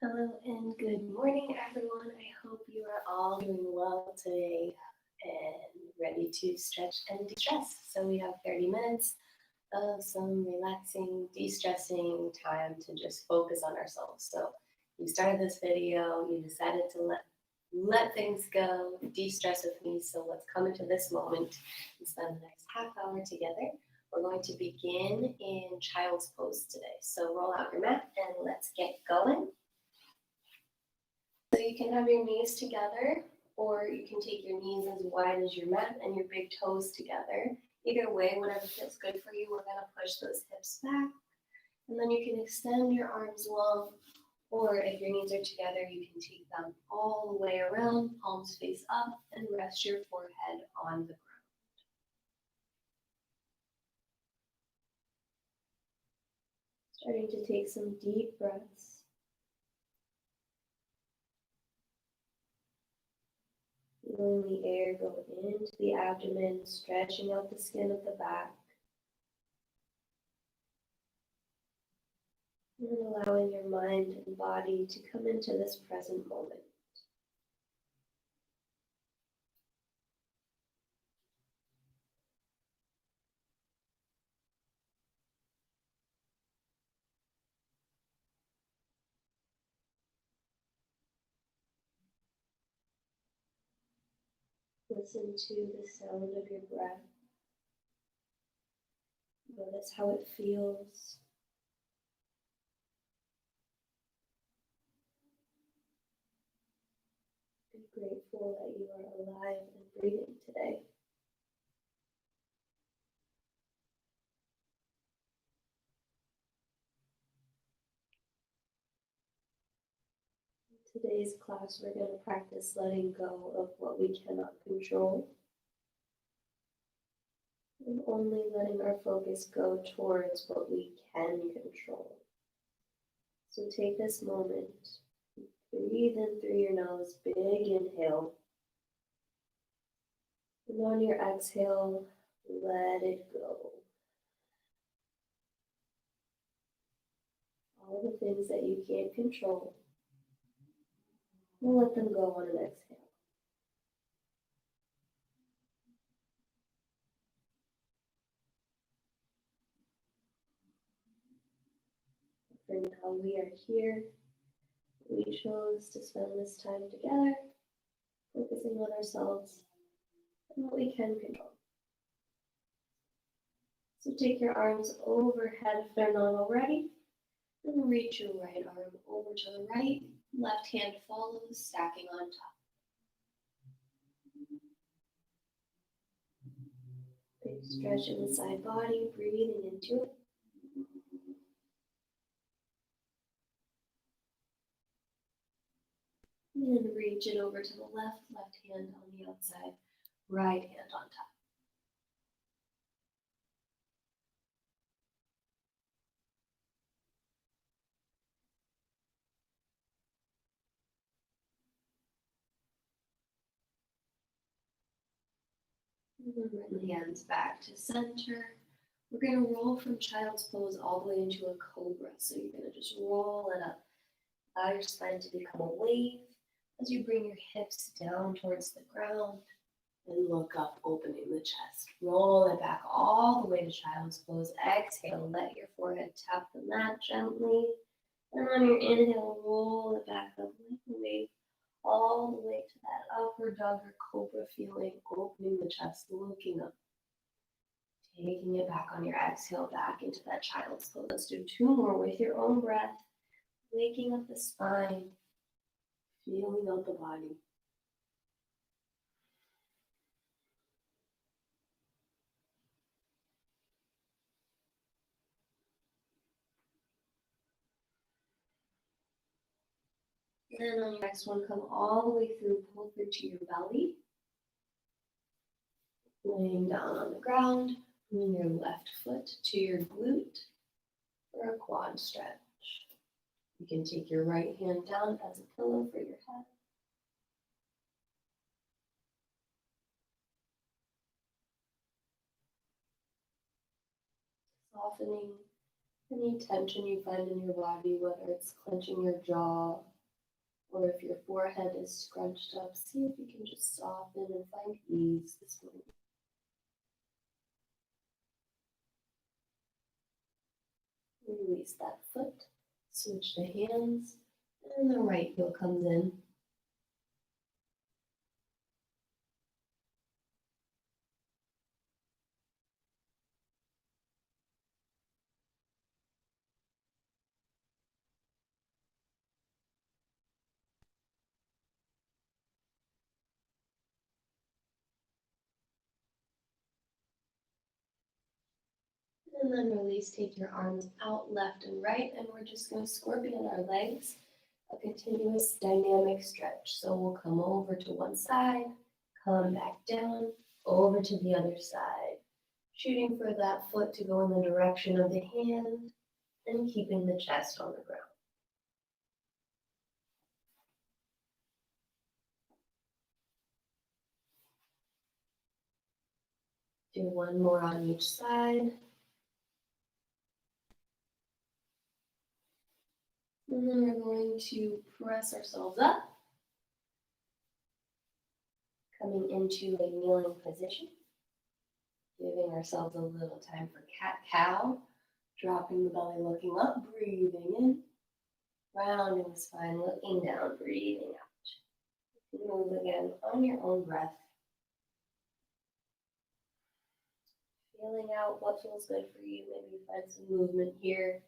Hello and good morning, everyone. I hope you are all doing well today and ready to stretch and de-stress. So we have 30 minutes of some relaxing, de-stressing time to just focus on ourselves. So you started this video, you decided to let things go, de-stress with me. So let's come into this moment and spend the next half hour together. We're going to begin in child's pose today. So roll out your mat and let's get going. So you can have your knees together, or you can take your knees as wide as your mat and your big toes together. Either way, whatever feels good for you, we're going to push those hips back. And then you can extend your arms long, or if your knees are together, you can take them all the way around, palms face up, and rest your forehead on the ground. Starting to take some deep breaths. Feeling the air go into the abdomen, stretching out the skin of the back. And allowing your mind and body to come into this present moment. Listen to the sound of your breath. Notice how it feels. Be grateful that you are alive and breathing today. In today's class, we're going to practice letting go of what we cannot control and only letting our focus go towards what we can control. So take this moment. Breathe in through your nose, big inhale. And on your exhale, let it go. All the things that you can't control, we'll let them go on an exhale. For now, we are here. We chose to spend this time together, focusing on ourselves and what we can control. So take your arms overhead if they're not already, and reach your right arm over to the right, left hand follows, stacking on top. Big stretch in the side body, breathing into it. And then reach it over to the left hand on the outside, right hand on top. And then bring the hands back to center. We're going to roll from child's pose all the way into a cobra. So you're going to just roll it up. Allow your spine to become a wave as you bring your hips down towards the ground and look up, opening the chest. Roll it back all the way to child's pose. Exhale, let your forehead tap the mat gently. And on your inhale, roll it back up like a wave all the way to that upward dog or cobra feeling, opening the chest, looking up. Taking it back on your exhale, back into that child's pose. Let's do two more with your own breath. Waking up the spine, feeling out the body. And on your next one, come all the way through, pull through to your belly. Laying down on the ground, bring your left foot to your glute for a quad stretch. You can take your right hand down as a pillow for your head. Softening any tension you find in your body, whether it's clenching your jaw, Or if your forehead is scrunched up, see if you can just soften and find ease this morning. Release that foot, switch the hands, and the right heel comes in. And then release, take your arms out left and right, and we're just going to scorpion our legs, a continuous dynamic stretch. So we'll come over to one side, come back down, over to the other side, shooting for that foot to go in the direction of the hand and keeping the chest on the ground. Do one more on each side. And then we're going to press ourselves up, coming into a kneeling position, giving ourselves a little time for cat-cow, dropping the belly, looking up, breathing in, rounding the spine, looking down, breathing out. Move again on your own breath, feeling out what feels good for you. Maybe find some movement here.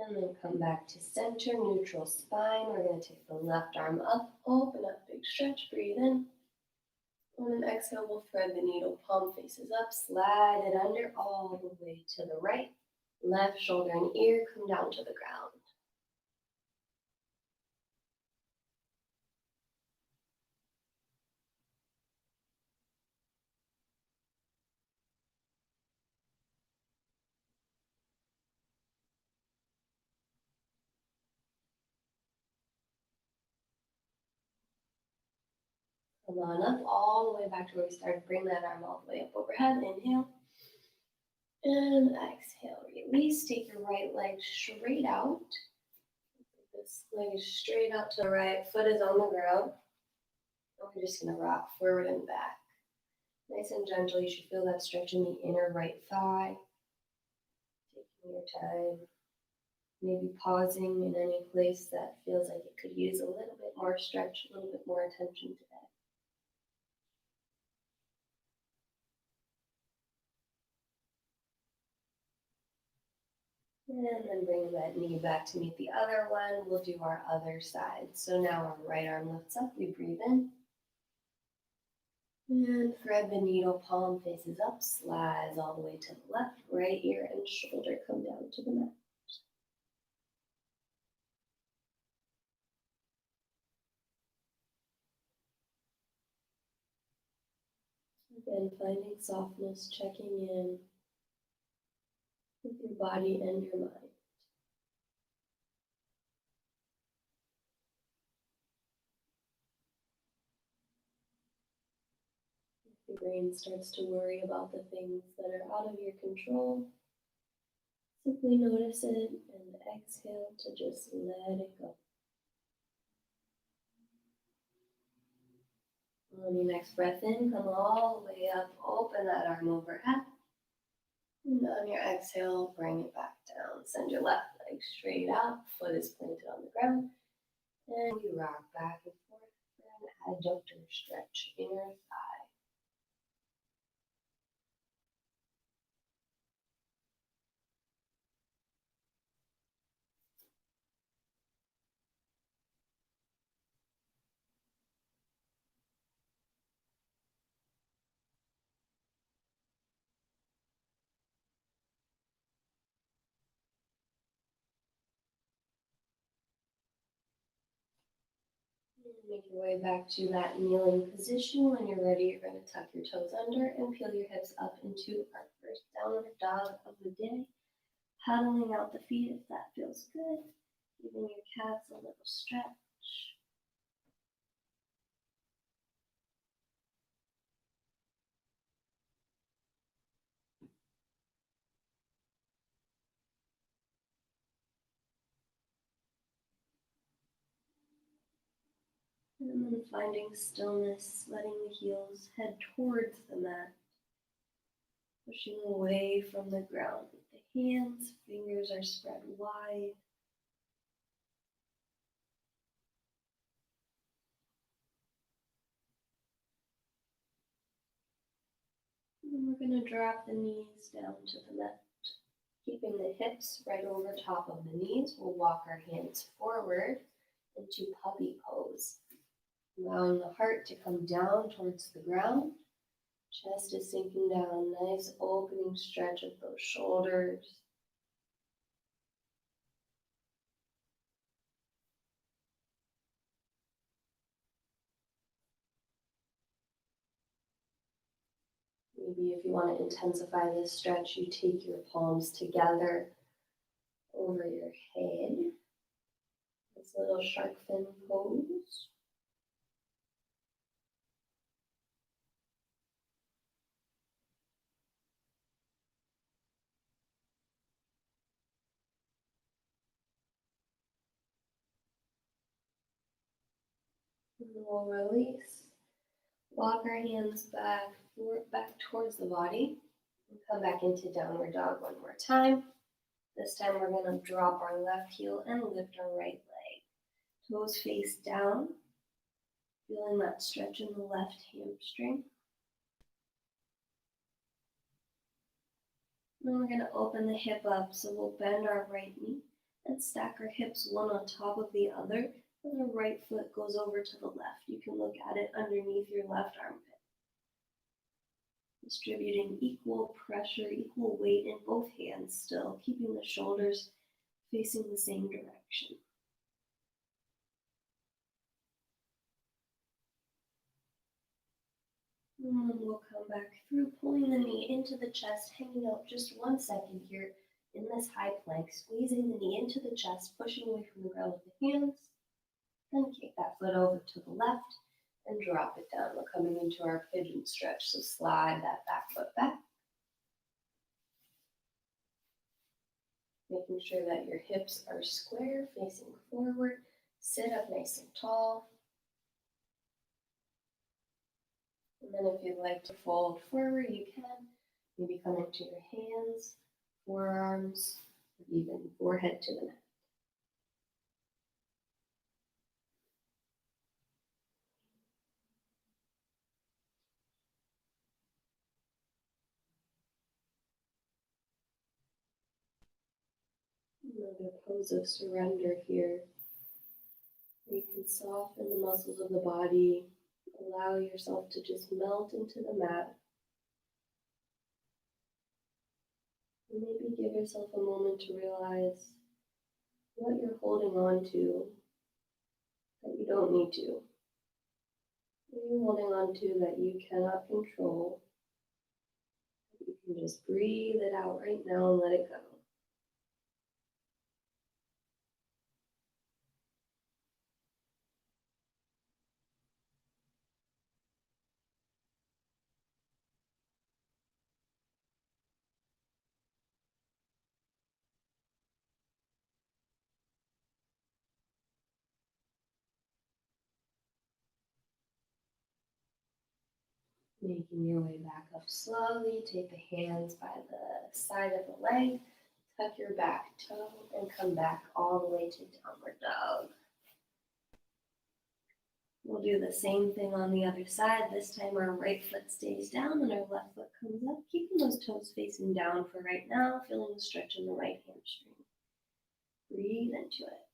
And then come back to center, neutral spine. We're going to take the left arm up, open up, big stretch, breathe in. On an exhale, we'll thread the needle, palm faces up, slide it under all the way to the right. Left shoulder and ear come down to the ground. Come on up all the way back to where we started. Bring that arm all the way up overhead. Inhale. And exhale. Release. Take your right leg straight out. This leg is straight out to the right. Foot is on the ground. And we're just going to rock forward and back. Nice and gentle. You should feel that stretch in the inner right thigh. Taking your time. Maybe pausing in any place that feels like it could use a little bit more stretch, a little bit more attention today. And then bring that knee back to meet the other one. We'll do our other side. So now our right arm lifts up. We breathe in. And thread the needle, palm faces up, slides all the way to the left. Right ear and shoulder come down to the mat. Again, finding softness, checking in with your body and your mind. If your brain starts to worry about the things that are out of your control, simply notice it and exhale to just let it go. On your next breath in, come all the way up, open that arm overhead. And on your exhale, bring it back down. Send your left leg straight out, foot is planted on the ground. And you rock back and forth for an adductor stretch, inner thigh. Make your way back to that kneeling position. When you're ready, you're going to tuck your toes under and peel your hips up into our first downward dog of the day. Paddling out the feet if that feels good. Giving your calves a little stretch. And then finding stillness, letting the heels head towards the mat, pushing away from the ground with the hands, fingers are spread wide. And we're going to drop the knees down to the mat. Keeping the hips right over top of the knees, we'll walk our hands forward into puppy pose. Allowing the heart to come down towards the ground. Chest is sinking down, nice opening stretch of those shoulders. Maybe if you want to intensify this stretch, you take your palms together over your head. This little shark fin pose. And we'll release. Walk our hands back towards the body. And come back into downward dog one more time. This time we're going to drop our left heel and lift our right leg. Toes face down. Feeling that stretch in the left hamstring. Then we're going to open the hip up, so we'll bend our right knee and stack our hips one on top of the other, and the right foot goes over to the left. You can look at it underneath your left armpit. Distributing equal pressure, equal weight in both hands still, keeping the shoulders facing the same direction. And then we'll come back through, pulling the knee into the chest, hanging out just 1 second here in this high plank, squeezing the knee into the chest, pushing away from the ground with the hands. Then kick that foot over to the left and drop it down. We're coming into our pigeon stretch, so slide that back foot back. Making sure that your hips are square, facing forward. Sit up nice and tall. And then if you'd like to fold forward, you can. Maybe come into your hands, forearms, or even forehead to the mat. Another pose of surrender here. You can soften the muscles of the body, allow yourself to just melt into the mat. And maybe give yourself a moment to realize what you're holding on to that you don't need to. What you're holding on to that you cannot control. You can just breathe it out right now and let it go. Making your way back up slowly, take the hands by the side of the leg, tuck your back toe, and come back all the way to downward dog. We'll do the same thing on the other side. This time our right foot stays down and our left foot comes up, keeping those toes facing down for right now, feeling the stretch in the right hamstring. Breathe into it.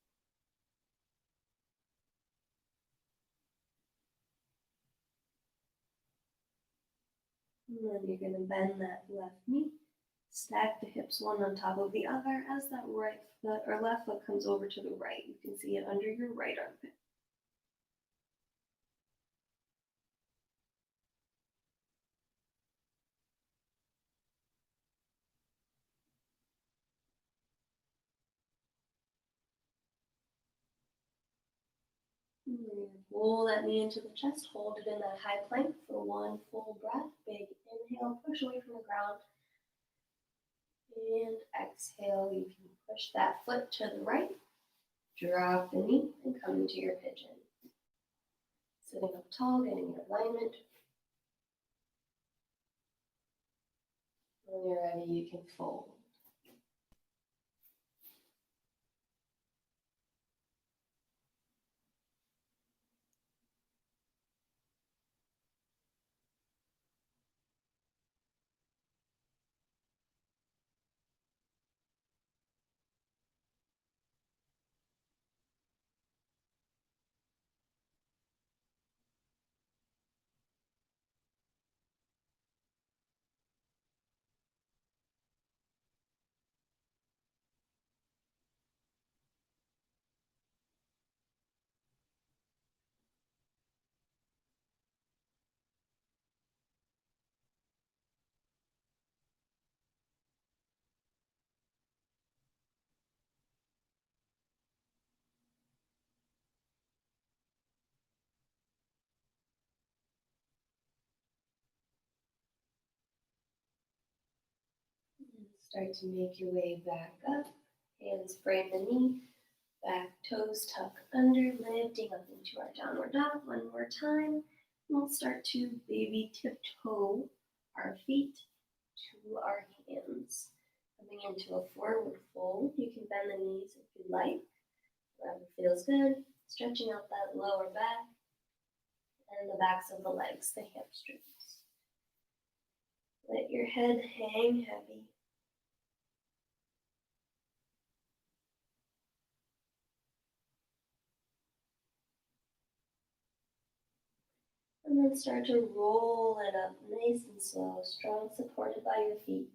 And then you're going to bend that left knee, stack the hips one on top of the other as that right foot or left foot comes over to the right. You can see it under your right armpit. Roll that knee into the chest, hold it in that high plank for one full breath. Big inhale, push away from the ground. And exhale, you can push that foot to the right, drop the knee, and come into your pigeon. Sitting up tall, getting your alignment. When you're ready, you can fold. Start to make your way back up. Hands frame the knee. Back toes tuck under, lifting up into our downward dog. One more time. And we'll start to baby tiptoe our feet to our hands. Coming into a forward fold. You can bend the knees if you like. Whatever feels good. Stretching out that lower back and the backs of the legs, the hamstrings. Let your head hang heavy. And then start to roll it up nice and slow, strong, supported by your feet.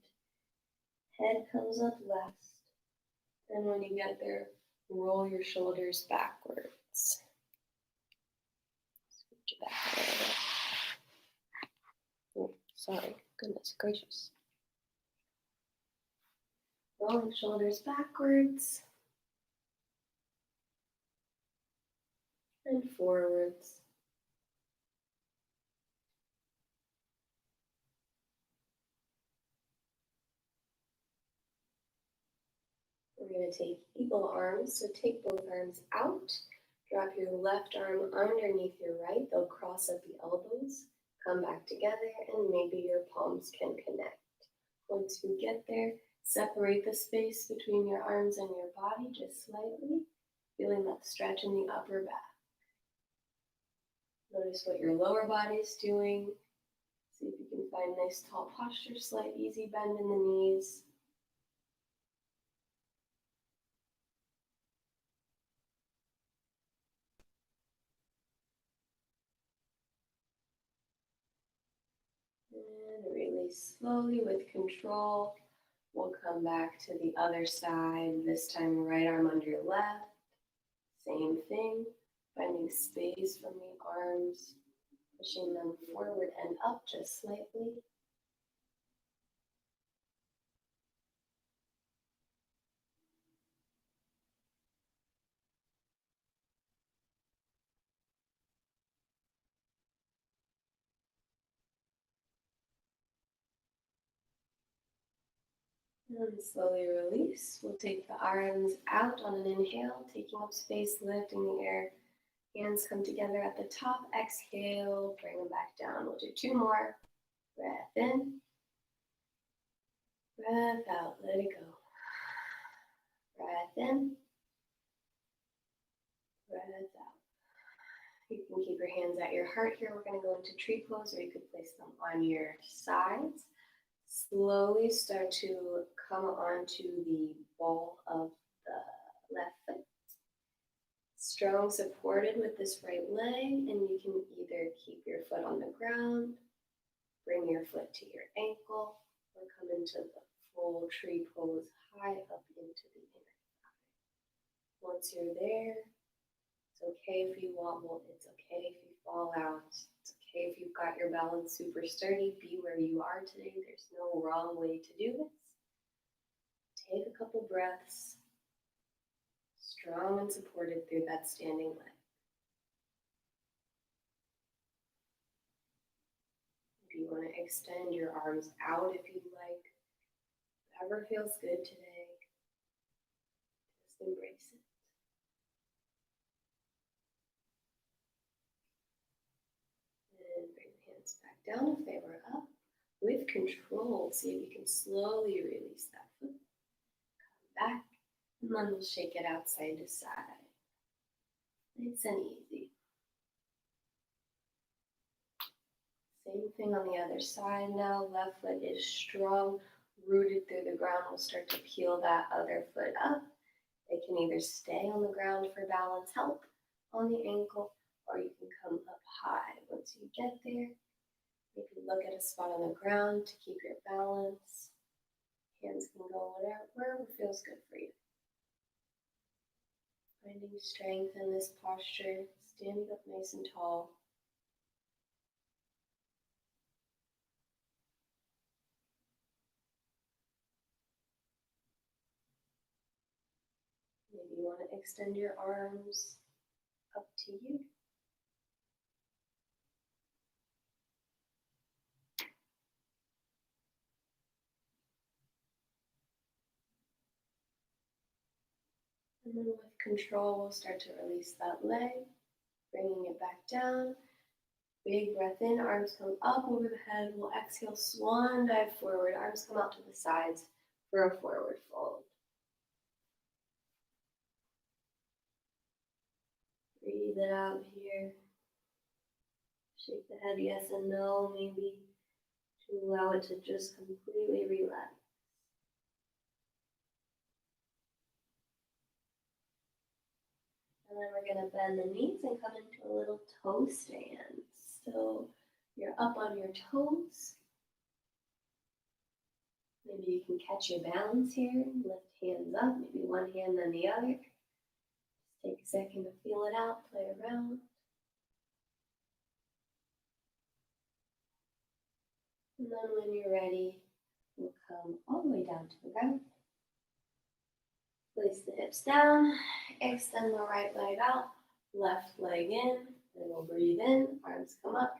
Head comes up last. And when you get there, roll your shoulders backwards. Switch it back a little bit. Oh, sorry, goodness gracious. Rolling shoulders backwards and forwards. We're going to take eagle arms, so take both arms out. Drop your left arm underneath your right. They'll cross at the elbows. Come back together, and maybe your palms can connect. Once you get there, separate the space between your arms and your body just slightly, feeling that stretch in the upper back. Notice what your lower body is doing. See if you can find nice tall posture, slight easy bend in the knees. And release slowly with control. We'll come back to the other side, this time right arm under left. Same thing, finding space from the arms, pushing them forward and up just slightly. And slowly release. We'll take the arms out on an inhale, taking up space, lifting the air. Hands come together at the top. Exhale, bring them back down. We'll do two more. Breath in. Breath out. Let it go. Breath in. Breath out. You can keep your hands at your heart here. We're going to go into tree pose, or you could place them on your sides. Slowly start to come onto the ball of the left foot. Strong supported with this right leg, and you can either keep your foot on the ground, bring your foot to your ankle, or come into the full tree pose high up into the inner thigh. Once you're there, it's okay if you wobble, it's okay if you fall out, it's okay if you've got your balance super sturdy. Be where you are today. There's no wrong way to do this. Take a couple breaths, strong and supported through that standing leg. If you want to extend your arms out if you'd like, whatever feels good today, just embrace it. down if they were up. With control, see if you can slowly release that foot. Come back, and then we'll shake it out side to side. Nice and easy. Same thing on the other side now. Left foot is strong, rooted through the ground. We'll start to peel that other foot up. They can either stay on the ground for balance help on the ankle, or you can come up high. Once you get there, you can look at a spot on the ground to keep your balance. Hands can go wherever feels good for you. Finding strength in this posture, standing up nice and tall. Maybe you want to extend your arms, up to you. And then with control, we'll start to release that leg, bringing it back down. Big breath in, arms come up over the head. We'll exhale, swan dive forward. Arms come out to the sides for a forward fold. Breathe it out here. Shake the head yes and no, maybe, to allow it to just completely relax. And then we're going to bend the knees and come into a little toe stand. So you're up on your toes. Maybe you can catch your balance here. Lift hands up, maybe one hand then the other. Just take a second to feel it out, play around. And then when you're ready, we'll come all the way down to the ground. Place the hips down, extend the right leg out, left leg in, and we'll breathe in, arms come up.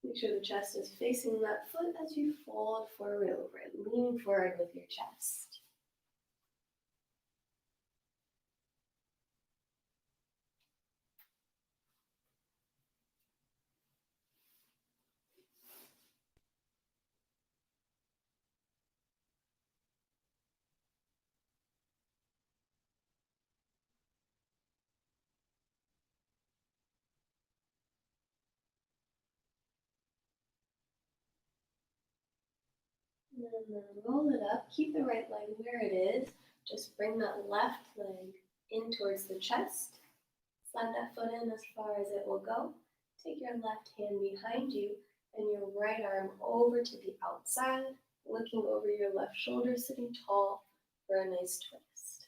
Make sure the chest is facing that foot as you fold forward over it, leaning forward with your chest. And then roll it up, keep the right leg where it is. Just bring that left leg in towards the chest. Slide that foot in as far as it will go. Take your left hand behind you and your right arm over to the outside, looking over your left shoulder, sitting tall for a nice twist.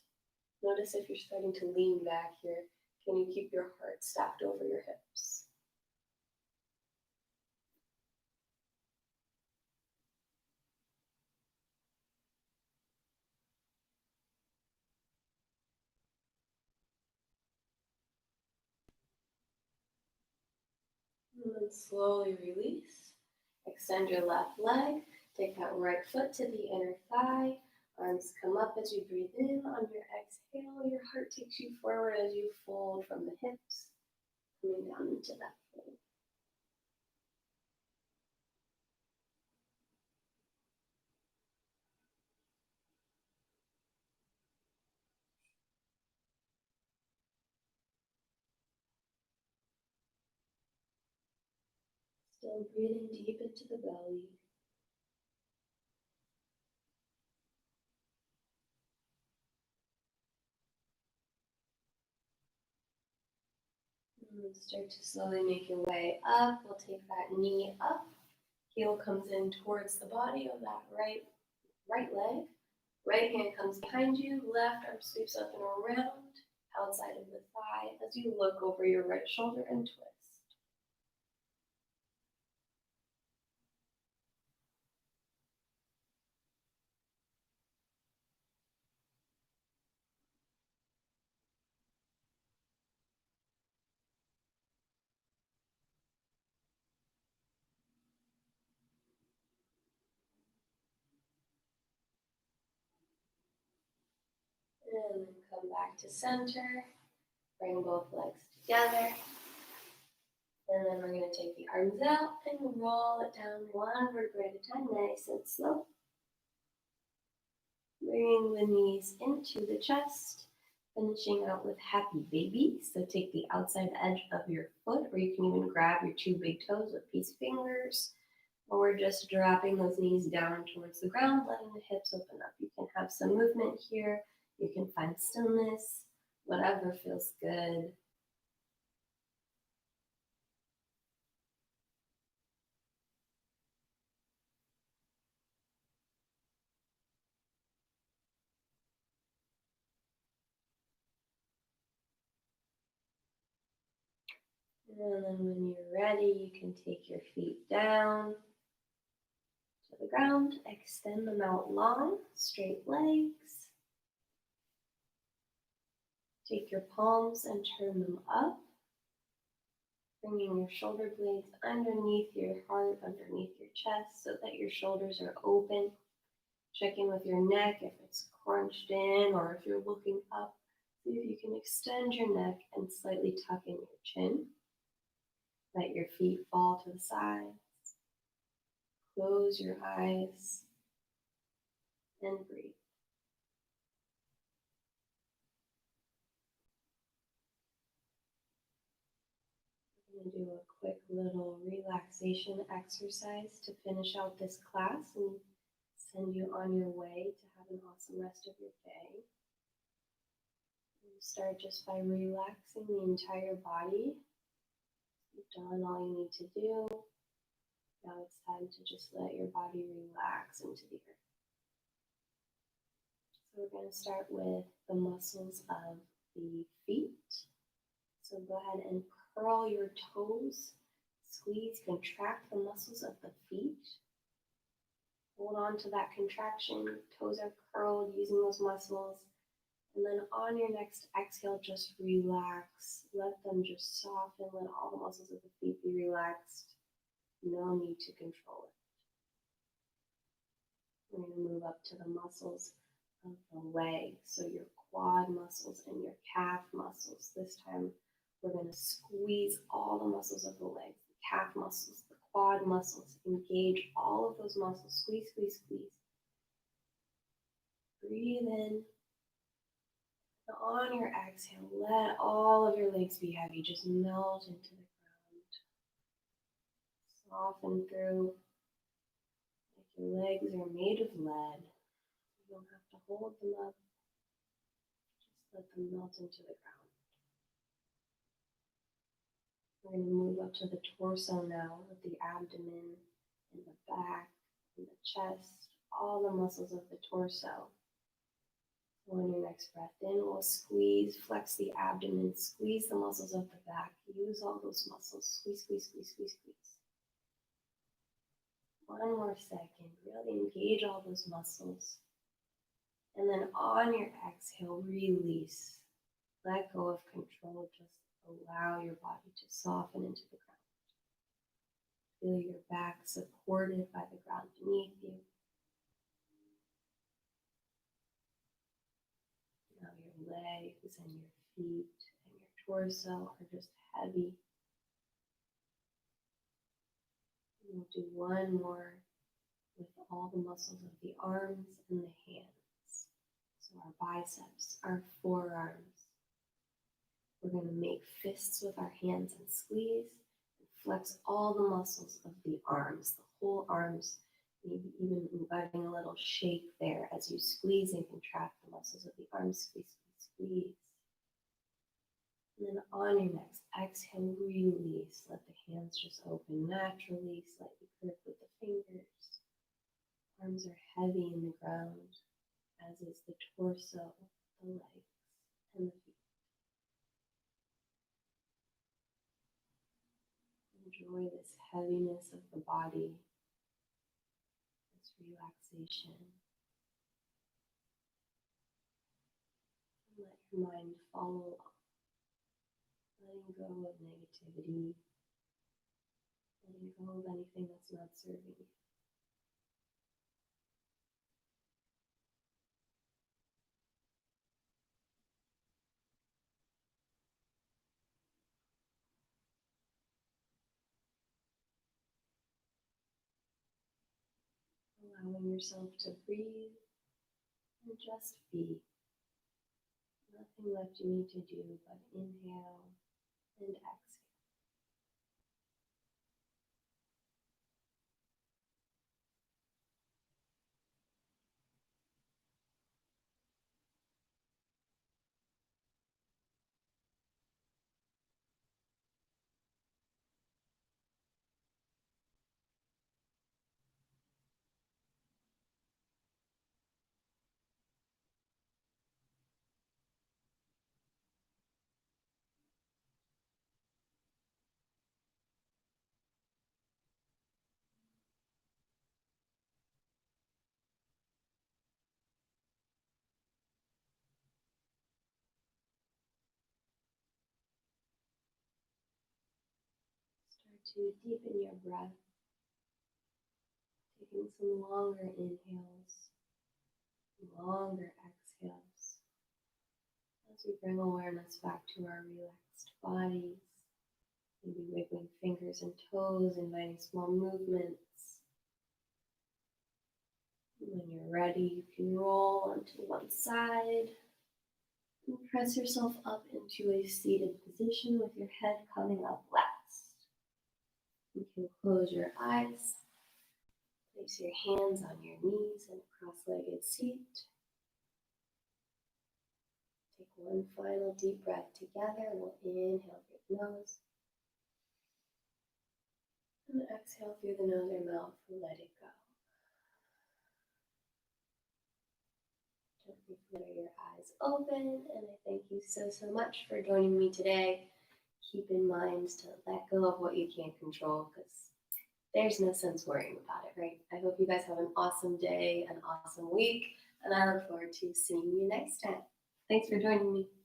Notice if you're starting to lean back here, can you keep your heart stacked over your hips? And then slowly release. Extend your left leg. Take that right foot to the inner thigh. Arms come up as you breathe in. On your exhale, your heart takes you forward as you fold from the hips, coming down into that fold. Still breathing deep into the belly. And start to slowly make your way up. We'll take that knee up. Heel comes in towards the body of that right leg. Right hand comes behind you. Left arm sweeps up and around outside of the thigh as you look over your right shoulder and twist. And then come back to center. Bring both legs together. And then we're going to take the arms out and roll it down one vertebrae at a time, nice and slow. Bringing the knees into the chest, finishing out with happy baby. So take the outside edge of your foot, or you can even grab your two big toes with peace fingers. Or we're just dropping those knees down towards the ground, letting the hips open up. You can have some movement here. You can find stillness, whatever feels good. And then when you're ready, you can take your feet down to the ground, extend them out long, straight legs. Take your palms and turn them up, bringing your shoulder blades underneath your heart, underneath your chest, so that your shoulders are open. Check in with your neck if it's crunched in or if you're looking up. See if you can extend your neck and slightly tuck in your chin. Let your feet fall to the sides. Close your eyes and breathe. I'm going to do a quick little relaxation exercise to finish out this class and send you on your way to have an awesome rest of your day. You start just by relaxing the entire body. You've done all you need to do. Now it's time to just let your body relax into the earth. So we're going to start with the muscles of the feet. So go ahead and curl your toes. Squeeze, contract the muscles of the feet. Hold on to that contraction. Toes are curled using those muscles. And then on your next exhale, just relax. Let them just soften. Let all the muscles of the feet be relaxed. No need to control it. We're going to move up to the muscles of the legs. So your quad muscles and your calf muscles. This time we're going to squeeze all the muscles of the legs, the calf muscles, the quad muscles. Engage all of those muscles. Squeeze, squeeze, squeeze. Breathe in. On your exhale, let all of your legs be heavy. Just melt into the ground. Soften through. Like your legs are made of lead. You don't have to hold them up. Just let them melt into the ground. We're going to move up to the torso now with the abdomen and the back and the chest, all the muscles of the torso. On your next breath in, we'll squeeze, flex the abdomen, squeeze the muscles of the back. Use all those muscles. Squeeze, squeeze, squeeze, squeeze, squeeze. One more second. Really engage all those muscles. And then on your exhale, release. Let go of control. Just allow your body to soften into the ground. Feel your back supported by the ground beneath you. Now your legs and your feet and your torso are just heavy. We'll do one more with all the muscles of the arms and the hands. So our biceps, our forearms. We're going to make fists with our hands and squeeze and flex all the muscles of the arms, the whole arms, maybe even inviting a little shake there as you squeeze and contract the muscles of the arms. Squeeze, squeeze, squeeze. And then on your next exhale, release. Let the hands just open naturally, slightly curved with the fingers. Arms are heavy in the ground, as is the torso, the legs, and the feet. Enjoy this heaviness of the body, this relaxation. And let your mind follow along. Letting go of negativity, letting go of anything that's not serving you. allowing yourself to breathe and just be. Nothing left you need to do but inhale and exhale. Start to deepen your breath, taking some longer inhales, longer exhales, as we bring awareness back to our relaxed bodies, maybe wiggling fingers and toes, inviting small movements. When you're ready, you can roll onto one side and press yourself up into a seated position with your head coming up last. You can close your eyes, place your hands on your knees in a cross-legged seat. Take one final deep breath together. We'll inhale through the nose and exhale through the nose or mouth and let it go. Gently flutter your eyes open, and I thank you so much for joining me today. Keep in mind to let go of what you can't control, because there's no sense worrying about it, right? I hope you guys have an awesome day, an awesome week, and I look forward to seeing you next time. Thanks for joining me.